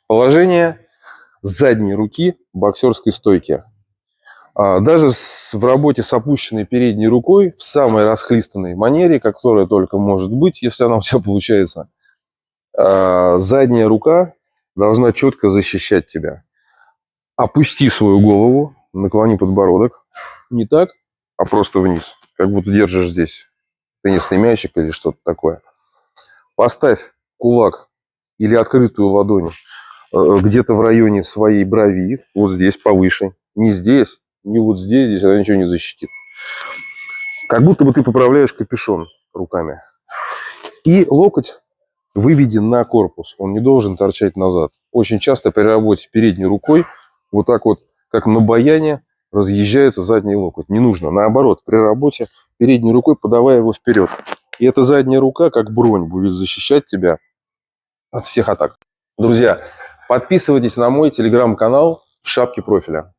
Положение задней руки боксерской стойки. Даже в работе с опущенной передней рукой, в самой расхлистанной манере, которая только может быть, если она у тебя получается, задняя рука должна четко защищать тебя. Опусти свою голову, наклони подбородок. Не так, а просто вниз. Как будто держишь здесь теннисный мячик или что-то такое. Поставь кулак или открытую ладонь где-то в районе своей брови, вот здесь повыше. Не здесь, не вот здесь она ничего не защитит. Как будто бы ты поправляешь капюшон руками. И локоть выведен на корпус, он не должен торчать назад. Очень часто при работе передней рукой вот так вот, как на баяне, разъезжается задний локоть. Не нужно. Наоборот, при работе передней рукой подавая его вперед. И эта задняя рука, как бронь, будет защищать тебя от всех атак. Друзья, подписывайтесь на мой телеграм-канал в шапке профиля.